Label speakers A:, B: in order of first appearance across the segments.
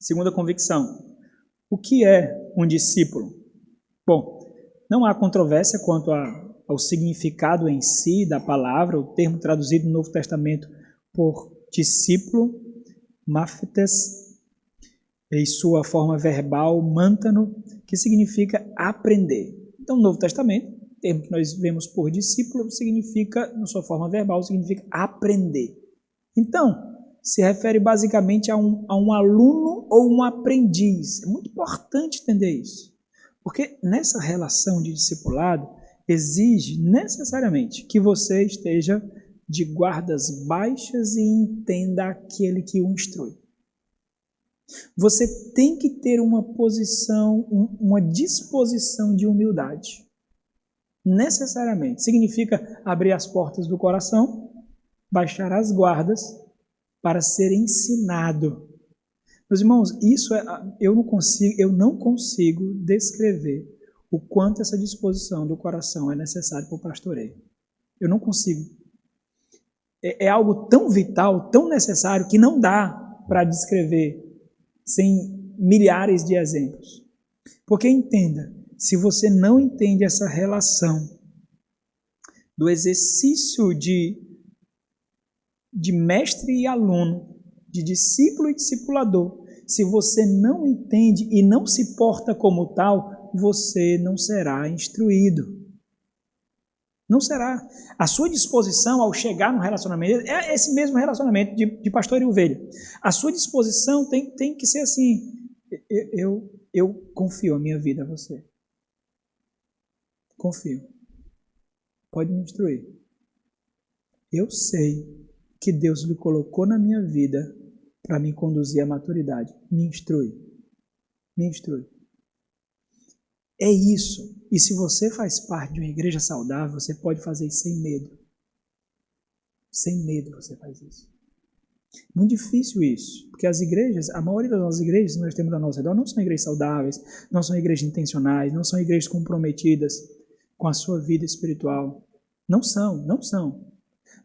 A: Segunda convicção. O que é um discípulo? Bom, não há controvérsia quanto ao significado em si da palavra, o termo traduzido no Novo Testamento por discípulo, mafetes, em sua forma verbal, mantano, que significa aprender. Então, no Novo Testamento, o termo que nós vemos por discípulo significa, na sua forma verbal, significa aprender. Então, se refere basicamente a um aluno ou um aprendiz. É muito importante entender isso, porque nessa relação de discipulado exige necessariamente que você esteja de guardas baixas e entenda aquele que o instrui. Você tem que ter uma disposição de humildade. Necessariamente. Significa abrir as portas do coração, baixar as guardas, para ser ensinado. Meus irmãos, eu não consigo descrever o quanto essa disposição do coração é necessária para o pastoreio. Eu não consigo. É algo tão vital, tão necessário, que não dá para descrever sem milhares de exemplos. Porque entenda, se você não entende essa relação do exercício de mestre e aluno, de discípulo e discipulador, se você não entende e não se porta como tal, você não será instruído. Não será. A sua disposição ao chegar no relacionamento, é esse mesmo relacionamento de pastor e ovelha. A sua disposição tem que ser assim, eu confio a minha vida a você. Confio. Pode me instruir. Eu sei que Deus lhe colocou na minha vida para me conduzir à maturidade. Me instrui. Me instrui. É isso. E se você faz parte de uma igreja saudável, você pode fazer isso sem medo. Sem medo você faz isso. Muito difícil isso, porque as igrejas, a maioria das nossas igrejas que nós temos ao nosso redor não são igrejas saudáveis, não são igrejas intencionais, não são igrejas comprometidas com a sua vida espiritual. Não são.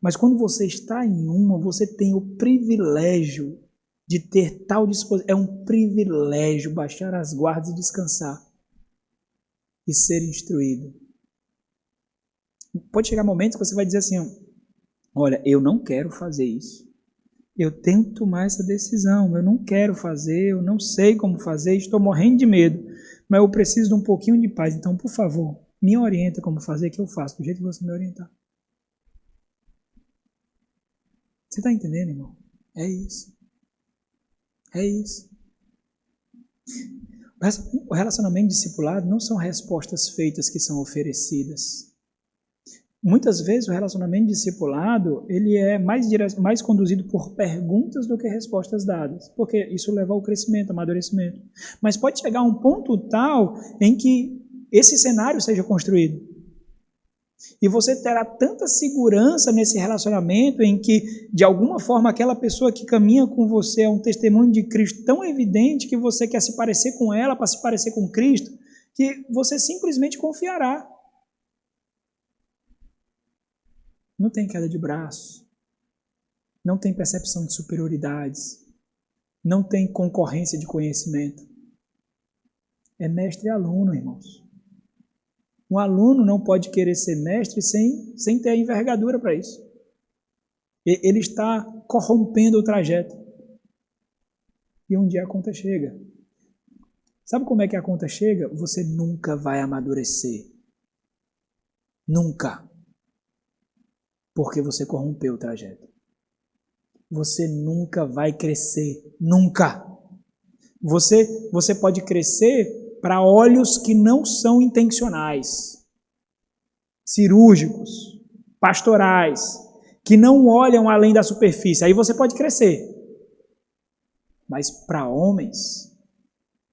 A: Mas quando você está em uma, você tem o privilégio de ter tal disposição. É um privilégio baixar as guardas e descansar. E ser instruído. Pode chegar momentos que você vai dizer assim, olha, eu não quero fazer isso. Eu tenho que tomar essa decisão. Eu não quero fazer, eu não sei como fazer, estou morrendo de medo. Mas eu preciso de um pouquinho de paz. Então, por favor, me orienta como fazer, que eu faço do jeito que você me orientar. Você está entendendo, irmão? É isso. É isso. O relacionamento discipulado não são respostas feitas que são oferecidas. Muitas vezes o relacionamento discipulado ele é mais conduzido por perguntas do que respostas dadas, porque isso leva ao crescimento, ao amadurecimento. Mas pode chegar a um ponto tal em que esse cenário seja construído. E você terá tanta segurança nesse relacionamento em que, de alguma forma, aquela pessoa que caminha com você é um testemunho de Cristo tão evidente que você quer se parecer com ela para se parecer com Cristo, que você simplesmente confiará. Não tem queda de braço, não tem percepção de superioridades, não tem concorrência de conhecimento. É mestre e aluno, irmãos. Um aluno não pode querer ser mestre sem ter a envergadura para isso. Ele está corrompendo o trajeto. E um dia a conta chega. Sabe como é que a conta chega? Você nunca vai amadurecer. Nunca. Porque você corrompeu o trajeto. Você nunca vai crescer. Nunca. Você pode crescer para olhos que não são intencionais, cirúrgicos, pastorais, que não olham além da superfície. Aí você pode crescer. Mas para homens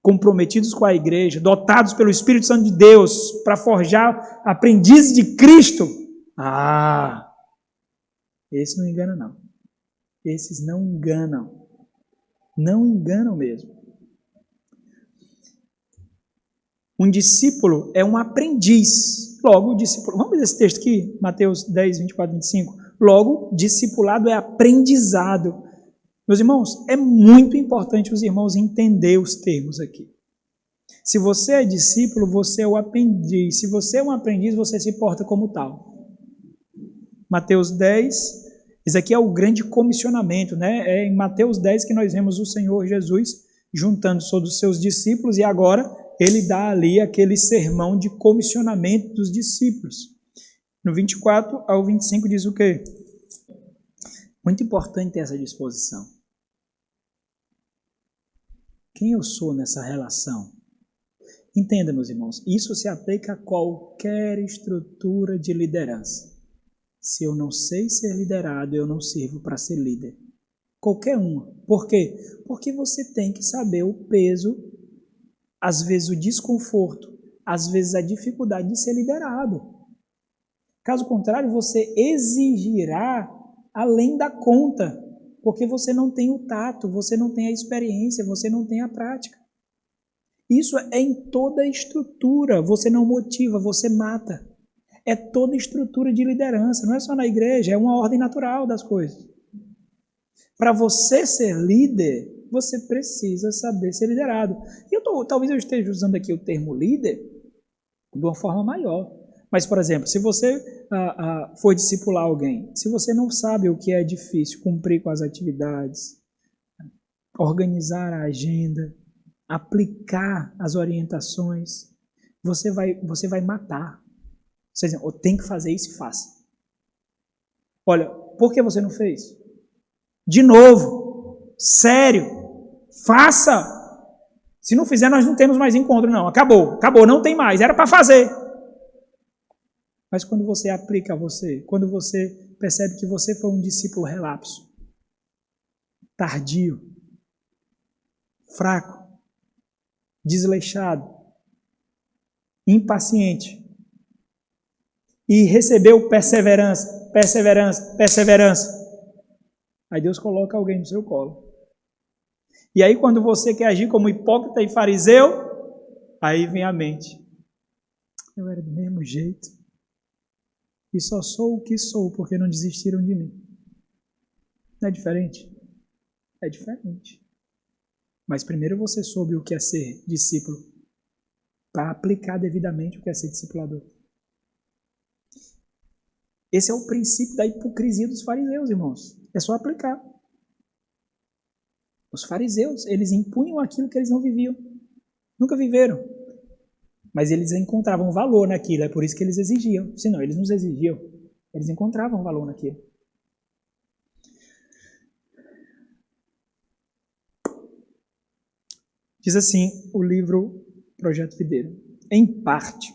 A: comprometidos com a igreja, dotados pelo Espírito Santo de Deus, para forjar aprendizes de Cristo, esse não engana não. Esses não enganam. Não enganam mesmo. Um discípulo é um aprendiz. Logo, o discípulo... Vamos ver esse texto aqui, Mateus 10, 24, 25. Logo, discipulado é aprendizado. Meus irmãos, é muito importante os irmãos entenderem os termos aqui. Se você é discípulo, você é o aprendiz. Se você é um aprendiz, você se porta como tal. Mateus 10, isso aqui é o grande comissionamento, né? É em Mateus 10 que nós vemos o Senhor Jesus juntando todos os seus discípulos e agora ele dá ali aquele sermão de comissionamento dos discípulos. No 24 ao 25 diz o quê? Muito importante ter essa disposição. Quem eu sou nessa relação? Entenda, meus irmãos, isso se aplica a qualquer estrutura de liderança. Se eu não sei ser liderado, eu não sirvo para ser líder. Qualquer uma. Por quê? Porque você tem que saber o peso, às vezes o desconforto, às vezes a dificuldade de ser liderado. Caso contrário, você exigirá além da conta, porque você não tem o tato, você não tem a experiência, você não tem a prática. Isso é em toda a estrutura. Você não motiva, você mata. É toda a estrutura de liderança, não é só na igreja, é uma ordem natural das coisas. Para você ser líder, você precisa saber ser liderado. Talvez eu esteja usando aqui o termo líder de uma forma maior. Mas, por exemplo, se você for discipular alguém, se você não sabe o que é difícil, cumprir com as atividades, organizar a agenda, aplicar as orientações, você vai matar. Você diz, tem que fazer isso e faça. Olha, por que você não fez? De novo, sério, faça. Se não fizer, nós não temos mais encontro, não. Acabou, não tem mais, era para fazer. Mas quando você aplica a você, quando você percebe que você foi um discípulo relapso, tardio, fraco, desleixado, impaciente, e recebeu perseverança, aí Deus coloca alguém no seu colo. E aí quando você quer agir como hipócrita e fariseu, aí vem a mente. Eu era do mesmo jeito. E só sou o que sou porque não desistiram de mim. Não é diferente? É diferente. Mas primeiro você soube o que é ser discípulo, para aplicar devidamente o que é ser discipulador. Esse é o princípio da hipocrisia dos fariseus, irmãos. É só aplicar. Os fariseus, eles impunham aquilo que eles não viviam. Nunca viveram. Mas eles encontravam valor naquilo, é por isso que eles exigiam. Senão, eles não exigiam. Eles encontravam valor naquilo. Diz assim o livro Projeto Videiro. Em parte,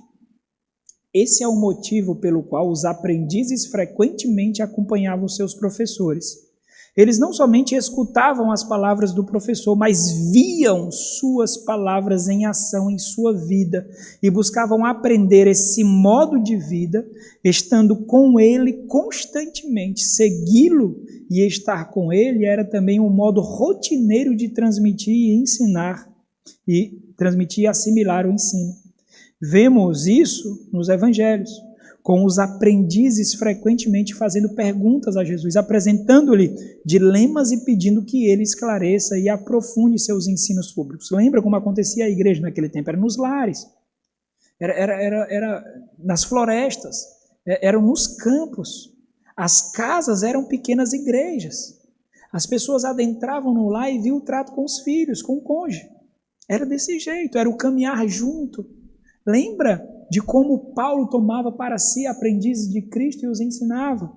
A: esse é o motivo pelo qual os aprendizes frequentemente acompanhavam seus professores. Eles não somente escutavam as palavras do professor, mas viam suas palavras em ação em sua vida e buscavam aprender esse modo de vida, estando com ele constantemente. Segui-lo e estar com ele era também um modo rotineiro de transmitir e ensinar, e transmitir e assimilar o ensino. Vemos isso nos evangelhos, com os aprendizes frequentemente fazendo perguntas a Jesus, apresentando-lhe dilemas e pedindo que ele esclareça e aprofunde seus ensinos públicos. Lembra como acontecia a igreja naquele tempo? Era nos lares, era nas florestas, eram nos campos. As casas eram pequenas igrejas. As pessoas adentravam no lar e viam o trato com os filhos, com o cônjuge. Era desse jeito, era o caminhar junto. Lembra de como Paulo tomava para si aprendizes de Cristo e os ensinava?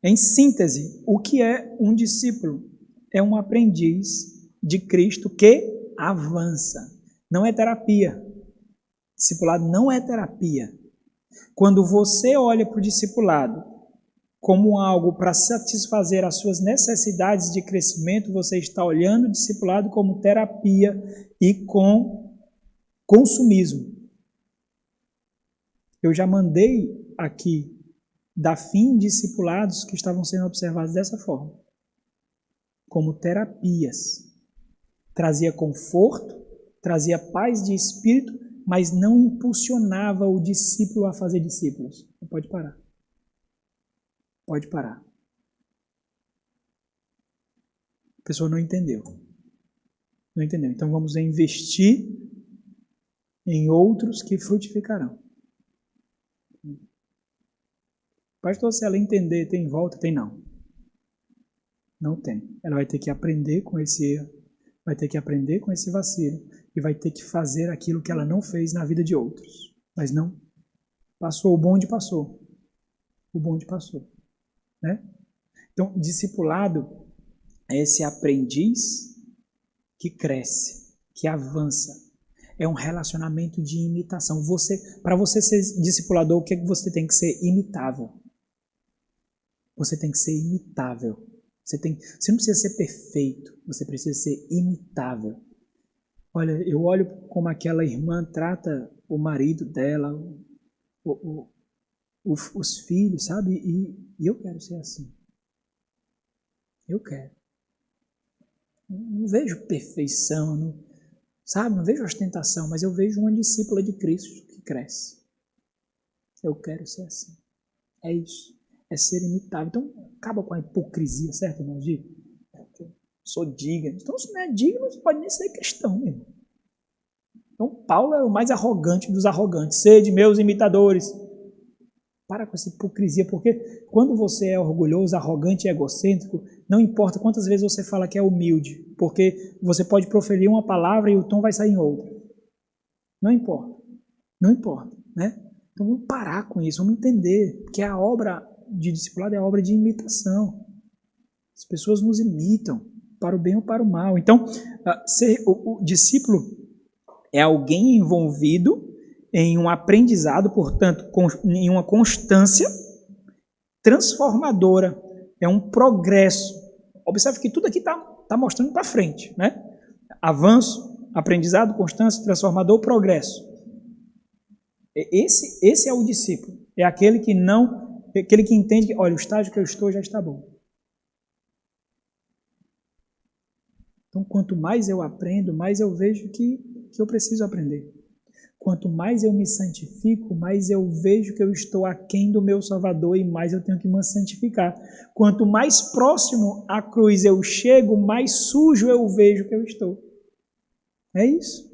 A: Em síntese, o que é um discípulo? É um aprendiz de Cristo que avança. Não é terapia. Discipulado não é terapia. Quando você olha para o discipulado como algo para satisfazer as suas necessidades de crescimento, você está olhando o discipulado como terapia e com consumismo. Eu já mandei aqui dar fim em discipulados que estavam sendo observados dessa forma, como terapias. Trazia conforto, trazia paz de espírito, mas não impulsionava o discípulo a fazer discípulos. Pode parar. Pode parar. A pessoa não entendeu. Não entendeu. Então vamos investir em outros que frutificarão. Pastor, se ela entender, tem volta? Tem não. Não tem. Ela vai ter que aprender com esse erro, vai ter que aprender com esse vacilo e vai ter que fazer aquilo que ela não fez na vida de outros. Mas não. Passou, o bonde passou. O bonde passou. Né? Então, discipulado é esse aprendiz que cresce, que avança. É um relacionamento de imitação. Para você ser discipulador, o que é que você tem que ser? Imitável. Você tem que ser imitável. Você não precisa ser perfeito, você precisa ser imitável. Olha, eu olho como aquela irmã trata o marido dela, os filhos, sabe? E eu quero ser assim. Eu quero. Não vejo perfeição, não vejo ostentação, mas eu vejo uma discípula de Cristo que cresce. Eu quero ser assim. É isso. É ser imitável. Então, acaba com a hipocrisia, certo, irmão? Sou digno. Então, se não é digno, não pode nem ser cristão, meu irmão. Então, Paulo é o mais arrogante dos arrogantes. Sede meus imitadores. Para com essa hipocrisia, porque quando você é orgulhoso, arrogante e egocêntrico, não importa quantas vezes você fala que é humilde, porque você pode proferir uma palavra e o tom vai sair em outra. Não importa. Não importa, né? Então vamos parar com isso, vamos entender que a obra de discipulado é a obra de imitação. As pessoas nos imitam, para o bem ou para o mal. Então, o discípulo é alguém envolvido em um aprendizado, portanto, em uma constância transformadora. É um progresso. Observe que tudo aqui está mostrando para frente, né? Avanço, aprendizado, constância, transformador, progresso. Esse é o discípulo. É aquele que entende que, olha, o estágio que eu estou já está bom. Então, quanto mais eu aprendo, mais eu vejo que eu preciso aprender. Quanto mais eu me santifico, mais eu vejo que eu estou aquém do meu Salvador e mais eu tenho que me santificar. Quanto mais próximo à cruz eu chego, mais sujo eu vejo que eu estou. É isso.